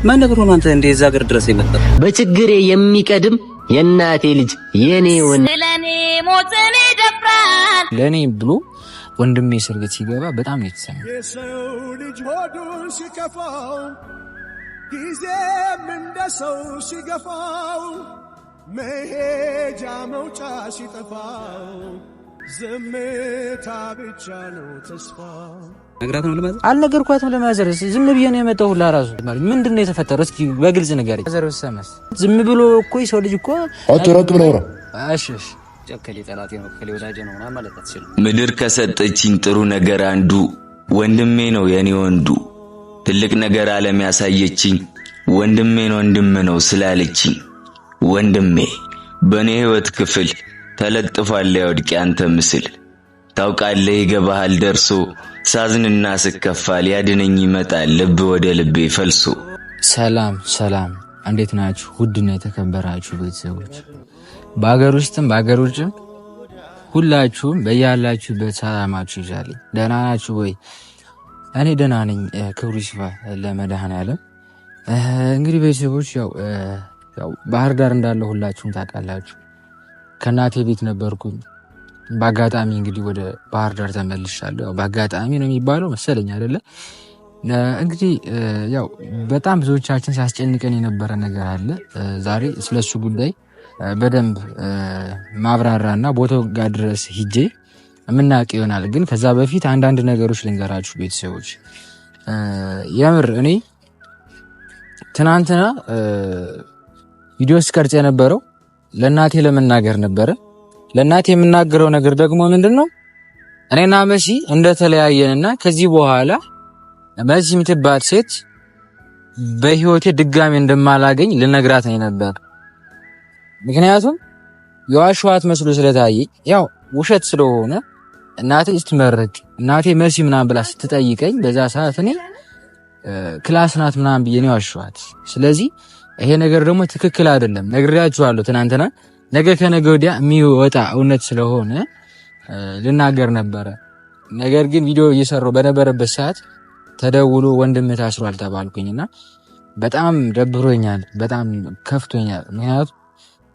ማን ነገር ሆኖ አንተ እንደዛ ሀገር ድረስ የመጣው? በችግሬ የሚቀድም የእናቴ ልጅ የኔ ለኔ ሞትን ይደፍራል ለኔ ብሎ ወንድሜ እስር ቤት ሲገባ በጣም ነው የተሰማኝ። የሰው ልጅ ሆዱ ሲከፋው ጊዜም እንደ ሰው ሲገፋው መሄጃ መውጫ ሲጠፋው ዝምታ ብቻ ነው ተስፋ። ነግራትም ለማዘር አልነገርኳትም። ለማዘር ዝም ብዬ ነው የመጣው ሁላ ራሱ ምንድነው የተፈጠረው? እስኪ በግልጽ ንገረኝ። ማዘር ወሰመስ ዝም ብሎ እኮ ሰው ልጅ እኮ አትራቅ ብለውራ እሺ ጨከሌ ጠላቴ ነው ከሌ ወዳጄ ነው ማለት አትችልም። ምድር ከሰጠችኝ ጥሩ ነገር አንዱ ወንድሜ ነው የኔ ወንዱ። ትልቅ ነገር ዓለም ያሳየችኝ ወንድሜን ወንድም ነው ስላለችኝ ወንድሜ በኔ ህይወት ክፍል ተለጥፏል ያወድቅ ያንተ ምስል። ታውቃለህ ይገባሃል ደርሶ ሳዝንና ስከፋ ሊያድነኝ ይመጣል ልብ ወደ ልቤ ፈልሶ። ሰላም ሰላም፣ እንዴት ናችሁ? ውድና የተከበራችሁ ቤተሰቦች በአገር ውስጥም በአገር ውጭም ሁላችሁም በያላችሁበት ሰላማችሁ ይዛልኝ። ደህና ናችሁ ወይ? እኔ ደህና ነኝ። ክብሩ ይስፋ ለመድኃኔዓለም። እንግዲህ ቤተሰቦች ያው ባህር ዳር እንዳለው ሁላችሁም ታውቃላችሁ። ከእናቴ ቤት ነበርኩኝ። በአጋጣሚ እንግዲህ ወደ ባህር ዳር ተመልሻለሁ። ያው በአጋጣሚ ነው የሚባለው መሰለኝ አይደለ? እንግዲህ ያው በጣም ብዙዎቻችን ሲያስጨንቀን የነበረ ነገር አለ። ዛሬ ስለሱ ጉዳይ በደንብ ማብራራና ቦታው ጋር ድረስ ሂጄ የምናውቅ ይሆናል። ግን ከዛ በፊት አንዳንድ ነገሮች ልንገራችሁ ቤተሰቦች። የምር እኔ ትናንትና ቪዲዮ ስቀርጽ የነበረው ለእናቴ ለመናገር ነበረ። ለእናቴ የምናገረው ነገር ደግሞ ምንድነው እኔና መሲ እንደተለያየንና ከዚህ በኋላ መሲ የምትባል ሴት በህይወቴ ድጋሚ እንደማላገኝ ልነግራት ነበር። ምክንያቱም የዋሸኋት መስሎ ስለታየኝ ያው ውሸት ስለሆነ እናቴ ስትመረቅ እናቴ መሲ ምናምን ብላ ስትጠይቀኝ በዛ ሰዓት እኔ ክላስ ናት ምናምን ብዬ ነው ያዋሸኋት። ስለዚህ ይሄ ነገር ደግሞ ትክክል አይደለም። ነግሬያችኋለሁ ትናንትና። ነገ ከነገ ወዲያ የሚወጣ እውነት ስለሆነ ልናገር ነበረ። ነገር ግን ቪዲዮ እየሰራሁ በነበረበት ሰዓት ተደውሎ ወንድም ታስሯል ተባልኩኝና በጣም ደብሮኛል፣ በጣም ከፍቶኛል። ምክንያቱም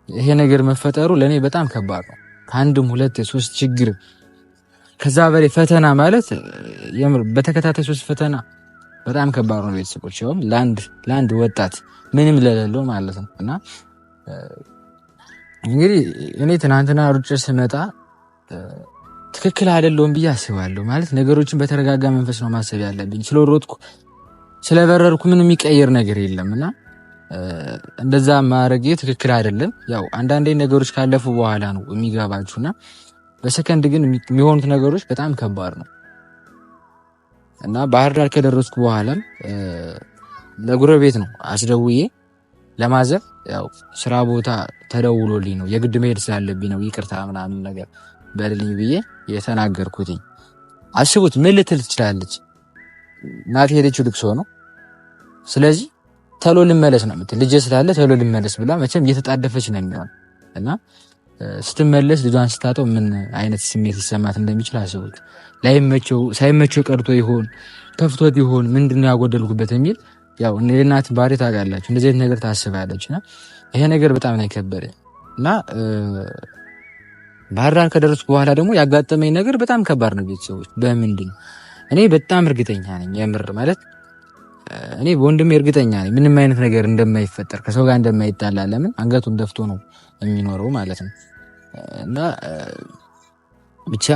ይሄ ነገር መፈጠሩ ለኔ በጣም ከባድ ነው። ከአንድም ሁለት ሶስት ችግር ከዛ በላይ ፈተና ማለት የምር በተከታታይ 3 ፈተና በጣም ከባድ ነው ቤተሰቦች። ይሁን ለአንድ ወጣት ምንም ለሌለው ማለት ነው። እና እንግዲህ እኔ ትናንትና ሩጬ ስመጣ ትክክል አይደለሁም ብዬ አስባለሁ። ማለት ነገሮችን በተረጋጋ መንፈስ ነው ማሰብ ያለብኝ። ስለሮጥኩ ስለበረርኩ ምንም የሚቀየር ነገር የለምና እንደዛ ማድረግ ትክክል አይደለም። ያው አንዳንዴ ነገሮች ካለፉ በኋላ ነው የሚገባችሁና በሰከንድ ግን የሚሆኑት ነገሮች በጣም ከባድ ነው። እና ባህር ዳር ከደረስኩ በኋላም ለጉረቤት ነው አስደውዬ ለማዘር ያው ስራ ቦታ ተደውሎልኝ ነው የግድ መሄድ ስላለብኝ ነው ይቅርታ ምናምን ነገር በልልኝ ብዬ የተናገርኩትኝ። አስቡት ምን ልትል ትችላለች? እናቴ ሄደችው ልቅሶ ነው። ስለዚህ ተሎ ልመለስ ነው የምትል። ልጅ ስላለ ተሎ ልመለስ ብላ መቼም እየተጣደፈች ነው የሚሆን እና ስትመለስ ልጇን ስታጠው ምን አይነት ስሜት ሊሰማት እንደሚችል አስቡት። ሳይመቸው ቀርቶ ይሆን ከፍቶት ይሆን ምንድነው ያጎደልኩበት የሚል ያው እናት ባሪ ታውቃላችሁ እንደዚህ አይነት ነገር ታስባለችና ይሄ ነገር በጣም ነው የከበደ። እና ባህር ዳር ከደረስኩ በኋላ ደግሞ ያጋጠመኝ ነገር በጣም ከባድ ነው ቤተሰቦች። በምንድን እኔ በጣም እርግጠኛ ነኝ የምር ማለት እኔ በወንድሜ እርግጠኛ ነኝ ምንም አይነት ነገር እንደማይፈጠር ከሰው ጋር እንደማይጣላ። ለምን አንገቱን ደፍቶ ነው የሚኖረው ማለት ነው። እና ብቻ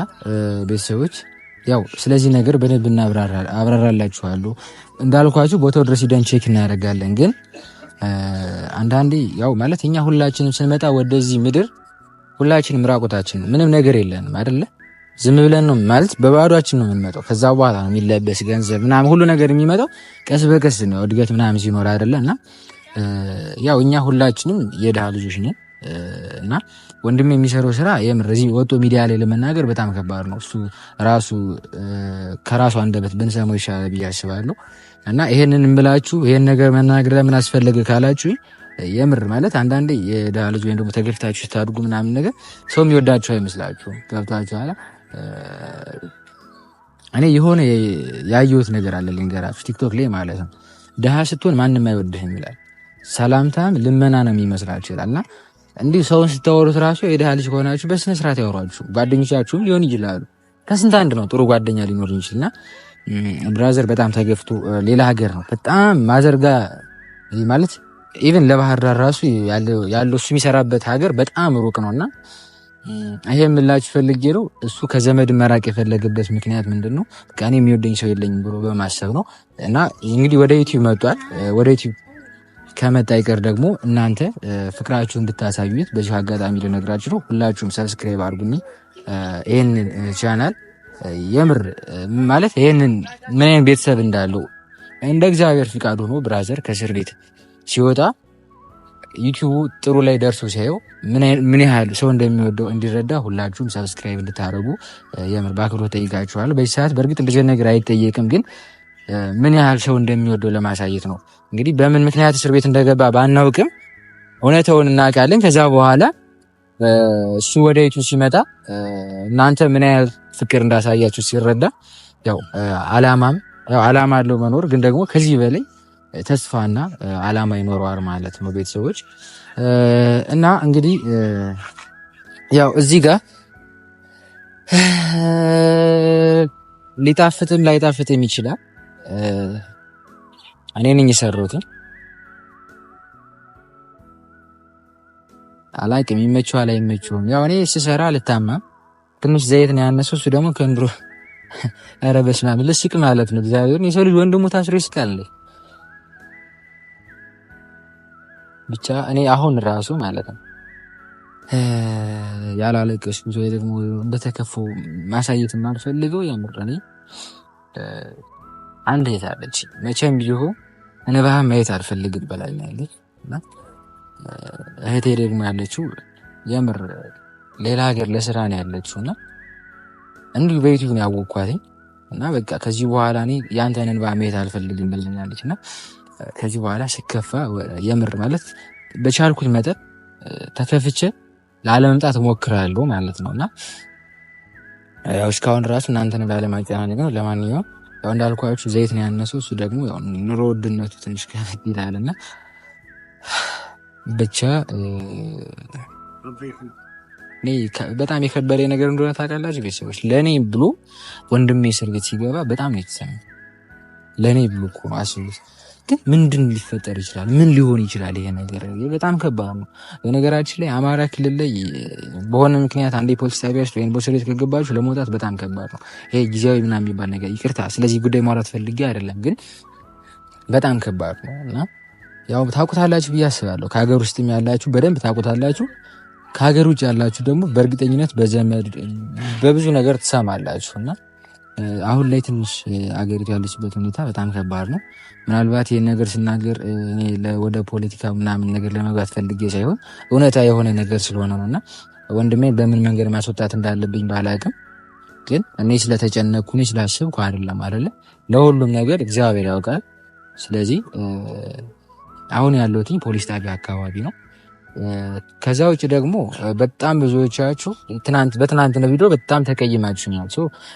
ቤተሰቦች ያው ስለዚህ ነገር በደንብ አብራራላችኋለሁ። እንዳልኳችሁ ቦታው ድረስ ሄደን ቼክ እናደርጋለን። ግን አንዳንዴ ያው ማለት እኛ ሁላችንም ስንመጣ ወደዚህ ምድር ሁላችንም ራቆታችን ነው፣ ምንም ነገር የለንም አይደለ? ዝም ብለን ነው ማለት በባዶአችን ነው የምንመጣው። ከዛ በኋላ ነው የሚለበስ ገንዘብ ምናምን ሁሉ ነገር የሚመጣው ቀስ በቀስ ነው እድገት ምናምን ሲኖር አይደለ? እና ያው እኛ ሁላችንም የድሃ ልጆች ነን። እና ወንድም የሚሰራው ስራ የምር እዚህ ወጦ ሚዲያ ላይ ለመናገር በጣም ከባድ ነው። እሱ ራሱ ከራሱ አንደበት ብንሰማው ይሻላል ብዬ አስባለሁ። እና ይሄንን እምላችሁ ይሄን ነገር መናገር ለምን አስፈለገ ካላችሁ የምር ማለት አንዳንዴ የድሃ ልጅ ወይም ደግሞ ተገፍታችሁ ስታድጉ ምናምን ነገር ሰው የሚወዳችሁ አይመስላችሁም። ገብታችኋል? እኔ የሆነ ያየሁት ነገር አለ ልንገራችሁ፣ ቲክቶክ ላይ ማለት ነው። ድሃ ስትሆን ማንም አይወድህም ይላል። ሰላምታም ልመና ነው የሚመስላችሁ ይላልና እንዲህ ሰውን ስታወሩት ራሱ የድሃ ልጅ ከሆናችሁ በስነ ስርዓት ያወሯችሁ። ጓደኞቻችሁም ሊሆን ይችላሉ። ከስንት አንድ ነው ጥሩ ጓደኛ ሊኖር ይችላልና ብራዘር በጣም ተገፍቶ ሌላ ሀገር ነው በጣም ማዘርጋ ማለት ኢቭን ለባህር ዳር ራሱ ያለው እሱ የሚሰራበት ሀገር በጣም ሩቅ ነውና ይሄ ምላችሁ ፈልጌ ነው። እሱ ከዘመድ መራቅ የፈለገበት ምክንያት ምንድነው? በቃ እኔ የሚወደኝ ሰው የለኝም ብሎ በማሰብ ነው። እና እንግዲህ ወደ ዩቲዩብ መጥቷል። ወደ ዩቲዩብ ከመጣ ይቀር ደግሞ እናንተ ፍቅራችሁን እንድታሳዩት በዚህ አጋጣሚ ልነግራችሁ ነው። ሁላችሁም ሰብስክራይብ አድርጉኝ ይሄንን ቻናል። የምር ማለት ይሄንን ምን አይነት ቤተሰብ እንዳለው እንደ እግዚአብሔር ፍቃድ ሆኖ ብራዘር ከእስር ቤት ሲወጣ ዩቲዩብ ጥሩ ላይ ደርሶ ሲያየው ምን ያህል ሰው እንደሚወደው እንዲረዳ ሁላችሁም ሰብስክራይብ እንድታደርጉ የምር በአክብሮት ጠይቃችኋለሁ። በዚህ ሰዓት በእርግጥ እንደዚህ ነገር አይጠየቅም፣ ግን ምን ያህል ሰው እንደሚወደው ለማሳየት ነው። እንግዲህ በምን ምክንያት እስር ቤት እንደገባ ባናውቅም እውነታውን እናውቃለን። ከዛ በኋላ እሱ ወደ ዩቲዩብ ሲመጣ እናንተ ምን ያህል ፍቅር እንዳሳያችሁ ሲረዳ ያው አላማ አለው መኖር፣ ግን ደግሞ ከዚህ በላይ ተስፋና አላማ ይኖረዋል ማለት ነው ቤተሰቦች። እና እንግዲህ ያው እዚህ ጋር ሊጣፍጥም ላይጣፍጥም ይችላል። እኔ ነኝ የሰራሁት አላውቅም፣ ይመችዋል አይመችውም። ያው እኔ ስሰራ ልታማም ትንሽ ዘይት ነው ያነሰው፣ እሱ ደግሞ ከንድሮ ኧረ በስመ አብ ልስቅ ማለት ነው። እግዚአብሔርን የሰው ልጅ ወንድሙ ታስሮ ይስቃል። ብቻ እኔ አሁን ራሱ ማለት ነው ያላለቀስኩ ወይ ደግሞ እንደተከፈው ማሳየት የማልፈልገው የምር እኔ አንድ እህት አለች። መቼም ቢሆን እንባህ ማየት አልፈልግም በላይ ነው ያለች እና እህቴ ደግሞ ያለችው የምር ሌላ ሀገር ለስራ ነው ያለችውና እንዲሁ በዩቲዩብ ነው ያወቅኳት እና በቃ ከዚህ በኋላ እኔ ያንተን እንባ ማየት አልፈልግም ብለኛለች እና ከዚህ በኋላ ስከፋ የምር ማለት በቻልኩት መጠን ተከፍቼ ላለመምጣት እሞክራለሁ ማለት ነውና ያው እስካሁን ራሱ እናንተን ላለማጨናነቅ ነው። ለማንኛውም ያው እንዳልኳችሁ ዘይት ነው ያነሰው፣ እሱ ደግሞ ያው ኑሮ ውድነቱ ትንሽ ከፍ ይላልና ብቻ እኔ በጣም የከበደ ነገር እንደሆነ ታውቃላችሁ ቤተሰቦች። ለእኔ ብሎ ወንድሜ እስር ቤት ሲገባ በጣም ነው የተሰማኝ። ለእኔ ብሎ እኮ ነው አስቡት። ግን ምንድን ሊፈጠር ይችላል? ምን ሊሆን ይችላል? ይሄ ነገር በጣም ከባድ ነው። በነገራችን ላይ አማራ ክልል ላይ በሆነ ምክንያት አንዴ ፖሊስ ጣቢያ ውስጥ ወይም በእስር ቤት ከገባችሁ ለመውጣት በጣም ከባድ ነው። ይሄ ጊዜያዊ ምናምን የሚባል ነገር ይቅርታ፣ ስለዚህ ጉዳይ ማውራት ፈልጌ አይደለም፣ ግን በጣም ከባድ ነው እና ያው ታውቁታላችሁ ብዬ አስባለሁ። ከሀገር ውስጥም ያላችሁ በደንብ ታውቁታላችሁ። ከሀገር ውጭ ያላችሁ ደግሞ በእርግጠኝነት በዘመድ በብዙ ነገር ትሰማላችሁ እና አሁን ላይ ትንሽ አገሪቱ ያለችበት ሁኔታ በጣም ከባድ ነው። ምናልባት ይህን ነገር ስናገር እኔ ወደ ፖለቲካ ምናምን ነገር ለመግባት ፈልጌ ሳይሆን እውነታ የሆነ ነገር ስለሆነ ነው እና ወንድሜን በምን መንገድ ማስወጣት እንዳለብኝ ባላቅም፣ ግን እኔ ስለተጨነኩ እኔ ስላስብኩ አይደለም አይደለ። ለሁሉም ነገር እግዚአብሔር ያውቃል። ስለዚህ አሁን ያለሁትኝ ፖሊስ ጣቢያ አካባቢ ነው። ከዛ ውጭ ደግሞ በጣም ብዙዎቻችሁ በትናንትና ቪዲዮ በጣም ተቀይማችሁኛል።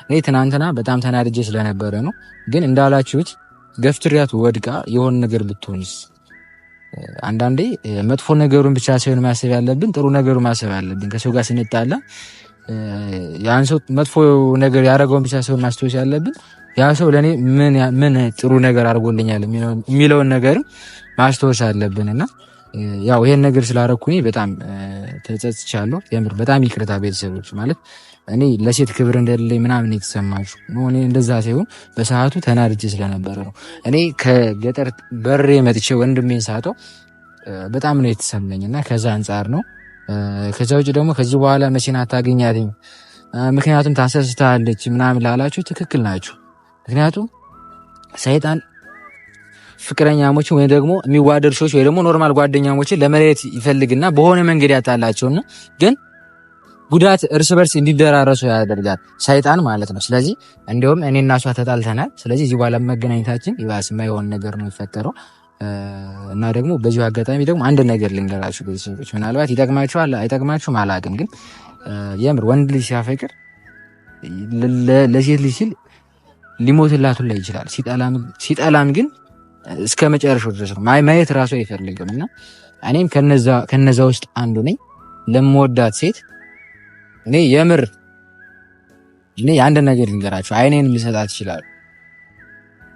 እኔ ትናንትና በጣም ተናድጄ ስለነበረ ነው። ግን እንዳላችሁት ገፍትሪያቱ ወድቃ የሆነ ነገር ብትሆንስ? አንዳንዴ መጥፎ ነገሩን ብቻ ሳይሆን ማሰብ ያለብን ጥሩ ነገሩ ማሰብ ያለብን። ከሰው ጋር ስንጣላ ያን ሰው መጥፎ ነገር ያደረገውን ብቻ ሳይሆን ማስታወስ ያለብን ያ ሰው ለእኔ ምን ጥሩ ነገር አድርጎልኛል የሚለውን ነገርም ማስታወስ አለብንና ያው ይሄን ነገር ስላደረኩኝ በጣም ተጸጽቻለሁ። የምር በጣም ይቅርታ ቤተሰቦች። ማለት እኔ ለሴት ክብር እንደሌለኝ ምናምን የተሰማችሁ ነው። እኔ እንደዛ ሳይሆን በሰዓቱ ተናድጄ ስለነበረ ነው። እኔ ከገጠር በሬ መጥቼ ወንድሜን ሳጠው በጣም ነው የተሰማኝና ከዛ አንጻር ነው። ከዛ ውጭ ደግሞ ከዚህ በኋላ መቼን አታገኛትም ምክንያቱም ታሰስታለች ምናምን ላላችሁ ትክክል ናችሁ። ምክንያቱም ሰይጣን ፍቅረኛሞችን ወይ ደግሞ የሚዋደዱ ሰዎች ወይ ደግሞ ኖርማል ጓደኛሞችን ለመለየት ይፈልግና በሆነ መንገድ ያጣላቸውና ግን ጉዳት እርስ በርስ እንዲደራረሱ ያደርጋል ሰይጣን ማለት ነው። ስለዚህ እንዲሁም እኔና እሷ ተጣልተናል። ስለዚህ እዚህ በኋላ መገናኘታችን ይባስ የማይሆን ነገር ነው የሚፈጠረው እና ደግሞ በዚሁ አጋጣሚ ደግሞ አንድ ነገር ልንገራችሁ ቤተሰቦች፣ ምናልባት ይጠቅማችኋል አይጠቅማችሁም አላውቅም፣ ግን የምር ወንድ ልጅ ሲያፈቅር ለሴት ልጅ ሲል ሊሞትላት ሁላ ይችላል። ሲጠላም ግን እስከ መጨረሻው ድረስ ነው ማየት ራሱ አይፈልግም። እና እኔም ከነዛ ውስጥ አንዱ ነኝ። ለምወዳት ሴት እኔ የምር አንድ ነገር ልንገራችሁ፣ አይኔን ልሰጣት ይችላል።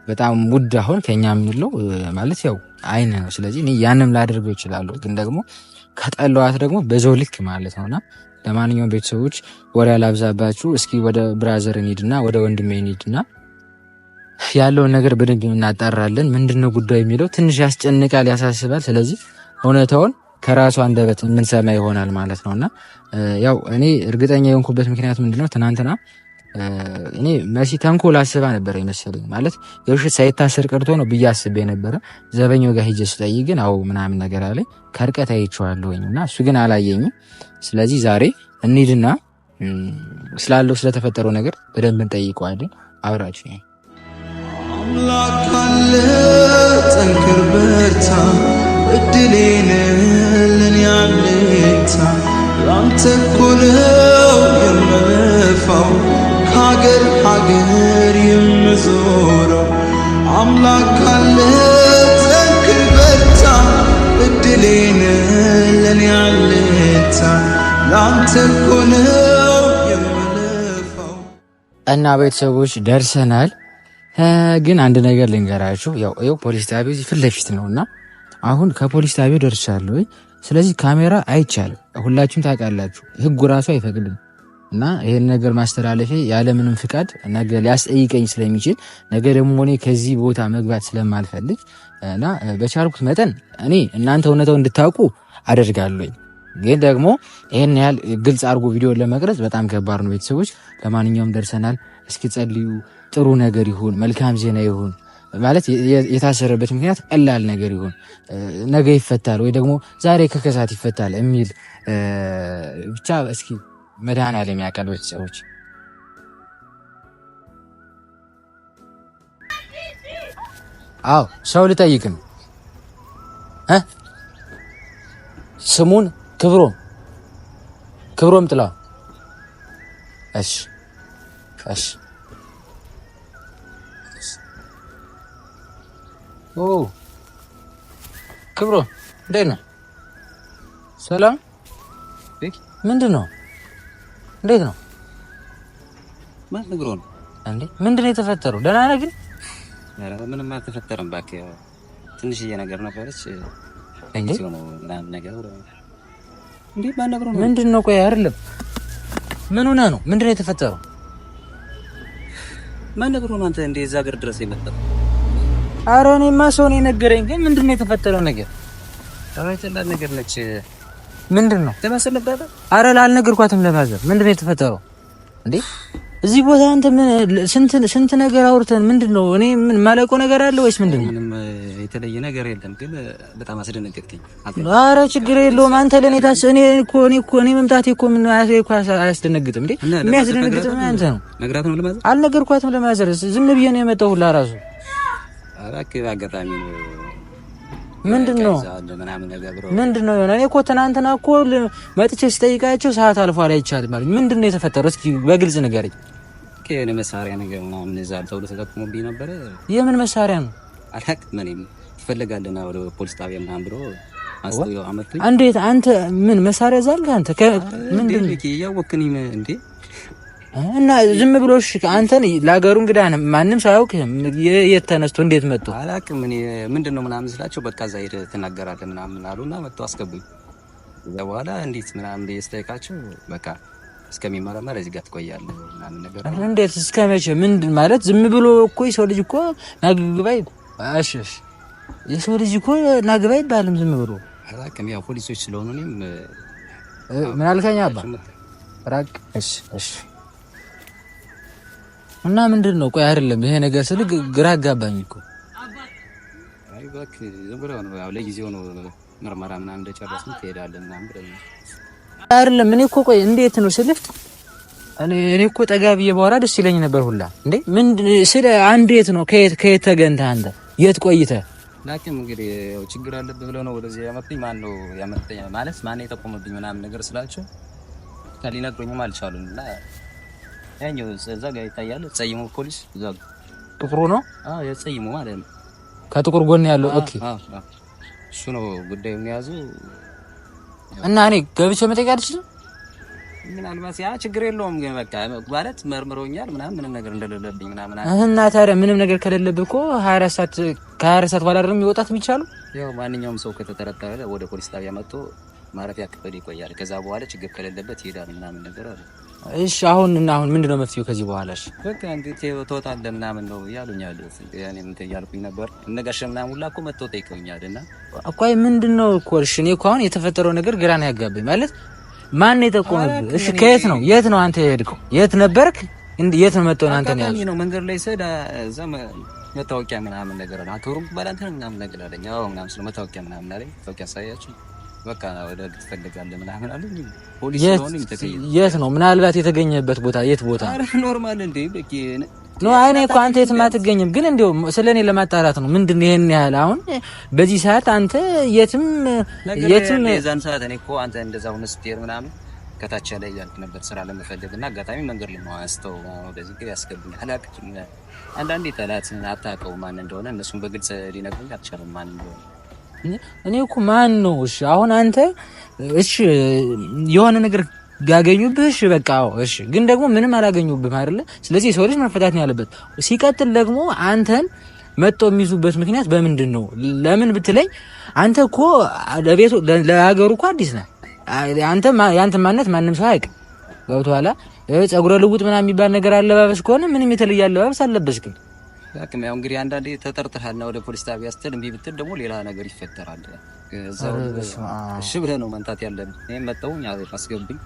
በጣም ውድ አሁን ከኛ የምንለው ማለት ያው አይን ነው። ስለዚህ እኔ ያንም ላደርገው ይችላል። ግን ደግሞ ከጠላዋት ደግሞ በዛው ልክ ማለት ነውና ለማንኛውም ቤተሰቦች ወሬ አላብዛባችሁ። እስኪ ወደ ብራዘር እንሂድና ወደ ወንድሜ እንሂድና ያለውን ነገር በደንብ እናጣራለን። ምንድነው ጉዳዩ የሚለው ትንሽ ያስጨንቃል፣ ያሳስባል። ስለዚህ እውነታውን ከራሱ አንደበት የምንሰማ ይሆናል ማለት ነውና ያው እኔ እርግጠኛ የሆንኩበት ምክንያት ምንድነው ትናንትና እኔ መሲ ተንኮል አስባ ነበር ይመስለኝ። ማለት የውሸት ሳይታሰር ቀርቶ ነው ብዬ አስቤ ነበረ። ዘበኛው ጋር ሂጄ ስጠይቅ ግን አው ምናምን ነገር አለኝ። ከርቀት አይቼዋለሁኝና እሱ ግን አላየኝም። ስለዚህ ዛሬ እንሂድና ስላለው ስለተፈጠረው ነገር በደንብ እንጠይቀዋለን። አብራችሁ አምላክ አለ ጠንክር በርታ እድሌን ለኔ አለታ ላንተ እኮ ነው የምለፋው ከሀገር ሀገር የምዞረው አምላክ አለ ጠንክር በርታ እድሌን ለኔ አለታ ላንተ እኮ ነው የምለፋው። እና ቤተሰቦች ደርሰናል። ግን አንድ ነገር ልንገራችሁ። ያው ፖሊስ ጣቢያው ፊት ለፊት ነውና አሁን ከፖሊስ ጣቢያው ደርሻለሁ። ስለዚህ ካሜራ አይቻልም፣ ሁላችሁም ታውቃላችሁ። ህጉ ራሱ አይፈቅድም። እና ይሄን ነገር ማስተላለፌ ያለምንም ፍቃድ ነገ ሊያስጠይቀኝ ስለሚችል ነገ ደግሞ እኔ ከዚህ ቦታ መግባት ስለማልፈልግ እና በቻልኩት መጠን እኔ እናንተ እውነታው እንድታውቁ አደርጋለሁ። ግን ደግሞ ይሄን ያህል ግልጽ አድርጎ ቪዲዮ ለመቅረጽ በጣም ከባድ ነው። ቤተሰቦች ለማንኛውም ደርሰናል። እስኪ ጸልዩ፣ ጥሩ ነገር ይሁን፣ መልካም ዜና ይሁን። ማለት የታሰረበት ምክንያት ቀላል ነገር ይሁን፣ ነገ ይፈታል ወይ ደግሞ ዛሬ ከከሳት ይፈታል የሚል ብቻ እስኪ መድኃኔዓለም ያውቃል። ቤተሰቦች አዎ ሰው ልጠይቅ ነው። ስሙን ክብሮም ጥላ። እሺ ኦ ክብሮም እንዴት ነው? ሰላም? ምንድን ነው? እንዴት ነው? ማን ነግሮ ነው እንዴ? ምንድን ነው የተፈጠረው? ደህና ነህ ግን? ኧረ ምንም አልተፈጠረም እባክህ። ትንሽዬ ነገር ነበረች እንዴ ነው ምናምን ነገር እንዴ ማን ነግሮ ነው? ምንድን ነው? ቆይ አይደለም ምን ሆነህ ነው? ምንድን ነው የተፈጠረው? ማን ነግሮ ነው አንተ እንዴ እዛ ሀገር ድረስ የመጣው? ኧረ እኔማ ሰው ነው የነገረኝ። ግን ምንድን ነው የተፈጠረው ነገር? ተባይተላ ነገር ነች። ምንድን ነው ለማሰብ ነበር? ኧረ ላልነገርኳትም ለማዘር። ምንድን ነው የተፈጠረው እንዴ? እዚህ ቦታ አንተ ምን ስንት ነገር አውርተን ምንድን ነው? እኔ ምን ማለቆ ነገር አለ ወይስ ምንድን ነው? ምንም የተለየ ነገር የለም፣ ግን በጣም አስደነገጥከኝ። ኧረ ችግር የለውም። አንተ ለኔ እኔ መምጣቴ እኮ ምን አያስደነግጥም እንዴ? የሚያስደነግጥም አንተ ነው። ነግራት ነው ለማዘር? አልነገርኳትም ለማዘር። ዝም ብዬ ነው የመጣው ሁላ ራሱ። ኧረ አጋጣሚ ነው። ምንድነው ምንድነው የሆነ? እኔ እኮ ትናንትና እኮ መጥቼ ስጠይቃቸው ሰዓት አልፏል አይቻልም ማለት ምንድነው የተፈጠረው? እስኪ በግልጽ ንገረኝ። ከኔ መሳሪያ ነገር ምናምን እዛ ተብሎ ተጠቅሞብኝ ነበር። የምን መሳሪያ ነው? አላውቅም። እኔም ትፈልጋለና ወደ ፖሊስ ጣቢያ ምናምን ብሎ አስተው አመጡኝ። እንዴት አንተ ምን መሳሪያ ዛልክ አንተ? ምንድን ነው እያወቅኝ እንዴ? እና ዝም ብሎሽ አንተን ለሀገሩ እንግዳ ማንም ሳያውቅ የት ተነስቶ እንዴት መጥቶ? አላውቅም። እኔ ምንድነው ምናምን ስላቸው በቃ እዛ ሄደህ ትናገራለህ ምናምን አሉና መጥተው አስገቡኝ። ከዛ በኋላ እንዴት ምናምን በስተካቸው በቃ እስከሚመረመር እዚህ ጋር ትቆያለህ ምናምን ነገር። እንዴት እስከ መቼ? ምንድን ማለት ዝም ብሎ እኮ የሰው ልጅ እኮ ናግባይ እሺ የሰው ልጅ እኮ ናግባይ አይባልም ዝም ብሎ። አላውቅም። ያው ፖሊሶች ስለሆኑ እኔም ምን አልከኝ አባ ራቅ። እሺ እና ምንድን ነው? ቆይ አይደለም ይሄ ነገር ስልክ ግራ አጋባኝ እኮ። አይ እባክህ ዝም ብለው ነው ያው ለጊዜው ነው ምርመራ ምናምን እንደጨረስን ትሄዳለህ ምናምን ብለኝ አይደለም። እኔ እኮ ቆይ እንዴት ነው ስልህ እኔ እኮ ጠጋ ብዬ ባወራ ደስ ይለኝ ነበር ሁላ። እንዴ ምን ስለ አንዴት ነው ከየት ተገንተህ አንተ የት ቆይተህ? ላኪም እንግዲህ ያው ችግር አለብህ ብለው ነው ወደዚህ ያመጣኝ። ማን ነው ያመጣኝ ማለት ማን ነው የጠቆመብኝ ምናምን ነገር ስላቸው ሊነግሩኝም አልቻሉም። እና ያኛው እዛ ጋር ይታያል ጸይሙ ፖሊስ እዛ ጥቁሩ ነው። አዎ የጸይሙ ማለት ነው። ከጥቁር ጎን ያለው ኦኬ እሱ ነው ጉዳዩን ያዙ እና እኔ ገብቼ መጠየቅ አልችልም። ምናልባት ያ ችግር የለውም ግን በቃ ማለት መርምሮኛል ምንም ነገር እንደሌለብኝ ምናምን እና ታዲያ ምንም ነገር ከሌለብህ እኮ 24 ሰዓት ከ24 ሰዓት በኋላ አይደለም የሚወጣት የሚቻለው። ያው ማንኛውም ሰው ከተጠረጠረ ወደ ፖሊስ ጣቢያ መጥቶ ማረፊያ ክፍል ይቆያል። ከዛ በኋላ ችግር ከሌለበት ይሄዳል ምናምን ነገር አለ። እሺ አሁን ምንድነው መፍትሄው ከዚህ በኋላ? እሺ በቃ እንግዲህ ትወጣለህ ምናምን ነው ያሉኛል። ያኔ ምን ያልኩኝ ነበር እነጋሽ ምናምን ሁላ እኮ መጥተው ጠይቀውኛልና አቋይ ምንድነው እኮ እሺ እኔ እኮ አሁን የተፈጠረው ነገር ግራ ነው ያጋባኝ። ማለት ማን ነው የጠቆመብህ? እሺ ከየት ነው የት ነው አንተ የሄድከው? የት ነበርክ? የት ነው መጥተው አንተ ነው ያለው? መንገድ ላይ ስሄድ እዛ መታወቂያ ምናምን ነገር አለ አቶሩም ባላንተ ምናምን ነገር አለኝ። አዎ ምናምን ስለ መታወቂያ ምናምን አለኝ። መታወቂያ ሳያችሁ በቃ ወደ ትፈልጋለህ ምናምን አለኝ። ፖሊስ ነው የሚተከየ የት ነው ምናልባት የተገኘበት ቦታ የት ቦታ? አረ ኖርማል እንዴ በቂ ነው። አይኔ እኮ አንተ የትም አትገኝም፣ ግን እንደው ስለኔ ለማጣራት ነው። ምንድነው ይሄን ያህል አሁን በዚህ ሰዓት አንተ የትም የዛን ሰዓት እኔ እኮ አንተ እንደዛው ስትሄድ ምናምን ከታች ላይ ያልክ ነበር ስራ ለመፈለግና አጋጣሚ መንገድ ላይ ነው አስተው ወደዚህ ግን ያስገብኝ አላቅም። አንዳንዴ ጠላት አታውቀው ማን እንደሆነ እነሱም በግልጽ ሊነግሩኝ አልቻሉም ማን እንደሆነ። እኔ እኮ ማን ነው እሺ አሁን አንተ እሺ የሆነ ነገር ያገኙብህ እሺ በቃ እሺ፣ ግን ደግሞ ምንም አላገኙብህም አይደለ? ስለዚህ የሰው ልጅ መፈታት ነው ያለበት። ሲቀጥል ደግሞ አንተን መጥተው የሚይዙበት ምክንያት በምንድን ነው? ለምን ብትለኝ አንተ እኮ ለቤቱ ለሀገሩ እኮ አዲስ ነህ። ያንተ ማንነት ማንም ሰው አያውቅም። ገብቶሃል? ጸጉረ ልውጥ ምናምን የሚባል ነገር አለባበስ ከሆነ ምንም የተለየ አለባበስ አለበስክም። ያክም ያው እንግዲህ አንዳንዴ ተጠርጥረሃልና ወደ ፖሊስ ጣቢያ ስትል እምቢ ብትል ደግሞ ሌላ ነገር ይፈጠራል። እሺ ብለህ ነው መንታት ያለብህ። እኔም መጣሁኝ አስገብኝ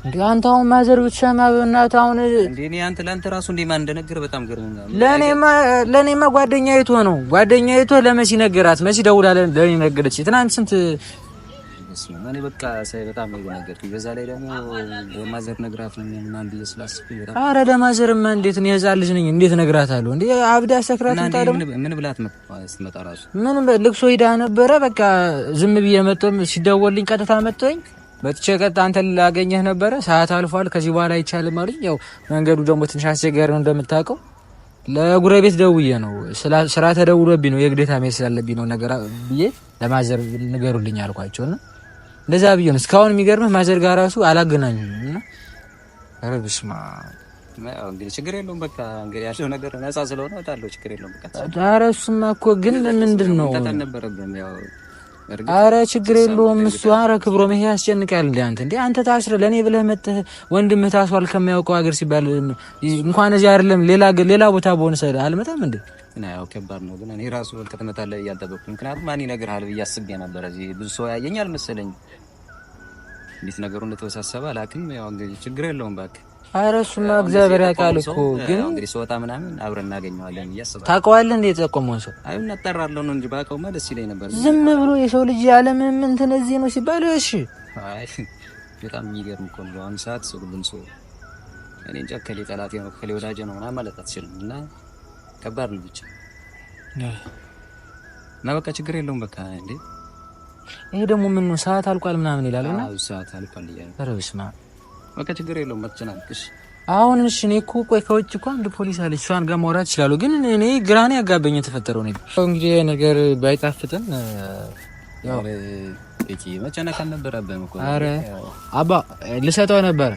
እንዴ አንተ አሁን ማዘር ብቻ ማበናት አሁን እንዴ እኔ አንተ ላንተ ራሱ እንዴ ማን እንደነገረ በጣም ገርሞኛል። ለኔማ ጓደኛይቶ ነው ጓደኛይቶ ለመሲ ነገራት። መሲ ደውላ ለኔ ነገረች። ትናንት ስንት እኔ በቃ ሳይ በጣም ነው ነገርኩኝ። በዛ ላይ ደግሞ ለማዘር ነግራት ነው ምናምን ብዬ ስላስብኩ በጣም አረ ለማዘርማ እንዴት ነው የዛን ልጅ ነኝ እንዴት ነግራታለሁ እንዴ አብዳ ሰክራት ታለው ምን ብላት መጣ ራሱ ምን ልቅሶ ሄዳ ነበረ። በቃ ዝም ብዬ መጥቶም ሲደወልኝ ቀጥታ መጥቶኝ በተቸቀጣ አንተ ላገኘህ ነበረ። ሰዓት አልፏል ከዚህ በኋላ አይቻልም አሉኝ። ያው መንገዱ ደግሞ ትንሽ አስቸጋሪ ነው እንደምታውቀው። ለጉረቤት ደውዬ ነው ስራ ተደውሎብኝ ነው የግዴታ መሄድ ስላለብኝ ነው ነገር ብዬ ለማዘር ንገሩልኝ አልኳቸውና እንደዛ ብዬ ነው። እስካሁን የሚገርምህ ማዘር ጋር ራሱ አላገናኙም እና ኧረ በስመ አብ እንግዲህ ችግር የለውም በቃ እንግዲህ ያለው ነገር ነፃ ስለሆነ ወጣለው ችግር የለውም በቃ። ኧረ እሱማ እኮ ግን ምንድን ነው ተነበረብኝ ያው ኧረ ችግር የለውም እሱ። ኧረ ክብሮም ይሄ ያስጨንቃል እንዴ አንተ ታስረህ ለኔ ብለህ መጥተህ ወንድምህ ታስሯል ከማያውቀው ሀገር ሲባል እንኳን እዚህ አይደለም ሌላ ቦታ በሆነ ሰዓት አልመጣም እንዴ እና ያው ከባድ ነው። ግን እኔ ራሱ ከተመታ ላይ ያልጠበቅኩ ምክንያቱም ማን ይነግርሃል ብዬ አስቤ ነበር። እዚህ ብዙ ሰው ያየኛል መሰለኝ። እንዴት ነገሩ እንደተወሳሰበ አላውቅም። ያው እንግዲህ ችግር የለውም እባክህ። ኧረ እሱማ እግዚአብሔር ያውቃል እኮ። ግን እንግዲህ ሰውጣ ምናምን አብረን እናገኘዋለን እያሰብኩ ታውቀዋለህ እንዴ የተጠቆመውን ሰው? አይ እናጠራለሁ ነው እንጂ ባውቀውማ ደስ ይለኝ ነበር። ዝም ብሎ የሰው ልጅ ያለምንም እንትን እዚህ ነው ሲባል እሺ። አይ በጣም የሚገርም እኮ ነው። አሁን ሰዓት ሰው ሁሉም ሰው እኔ እንጃ ከሌ ጠላቴ ነው ከሌ ወዳጄ ነው ምናምን ማለት አትችልም። እና ከባድ ነው ብቻ እና በቃ ችግር የለውም በቃ። እንዴ ይሄ ደግሞ ምን ነው ሰዓት አልቋል ምናምን ይላልና ሰዓት አልቋል ይላል። ኧረ በስመ አብ በቃ ችግር የለውም አትጨናነቅሽ። አሁን እሺ እኔ እኮ ቆይ ከውጭ እኮ አንድ ፖሊስ አለች እሷን ጋር ማውራት ይችላሉ። ግን እኔ ግራኔ ያጋበኝ የተፈጠረው ነው እንግዲህ ነገር ባይጣፍጥም ያው እቺ መጨነቅ አልነበረብህም እኮ። ኧረ አባ ልሰጠው ነበር።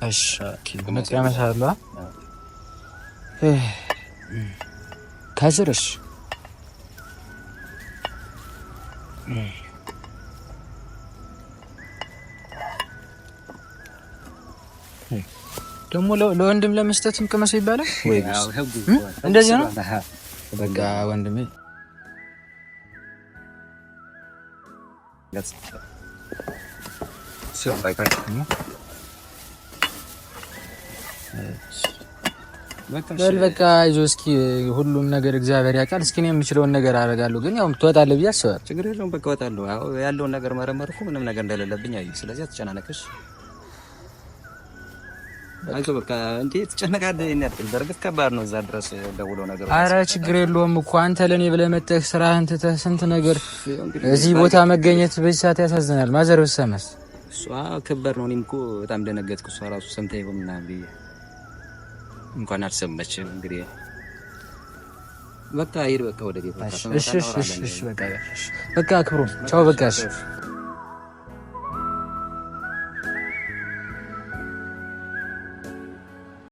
እሺ መቀመሳላ ከስርሽ ደግሞ ለወንድም ለመስጠትም ቅመስ ይባላል ወይ? እንደዚህ ነው በቃ ወንድሜ። በቃ አይዞህ እስኪ ሁሉም ነገር እግዚአብሔር ያውቃል። እስኪ እኔ የምችለውን ነገር አደርጋለሁ። ግን ያው ትወጣለህ ብዬ አስባለሁ። ችግር የለውም በቃ እወጣለሁ። ያለውን ነገር መረመርኩ ምንም ነገር እንደሌለብኝ አየሁ። ስለዚህ አትጨናነቅሽ። አይዞህ በቃ እንዴ ትጨነቃለህ? እንዴ በርግጥ ከባድ ነው እዛ ድረስ ደውሎ ነገር። ኧረ ችግር የለውም እኮ አንተ ለኔ ብለህ መጥተህ ስራህን ትተህ ስንት ነገር እዚህ ቦታ መገኘት በዚህ ሰዓት ያሳዝናል። ማዘር ብትሰማስ? እሷ ከባድ ነው። እኔም እኮ በጣም ደነገጥኩ። እሷ ራሱ ሰምታ ይሆን ምናምን ብዬ እንኳን አልሰማችም። እንግዲህ በቃ ሂድ በቃ ወደ ቤት። እሺ በቃ ክብሩ ቻው በቃ እሺ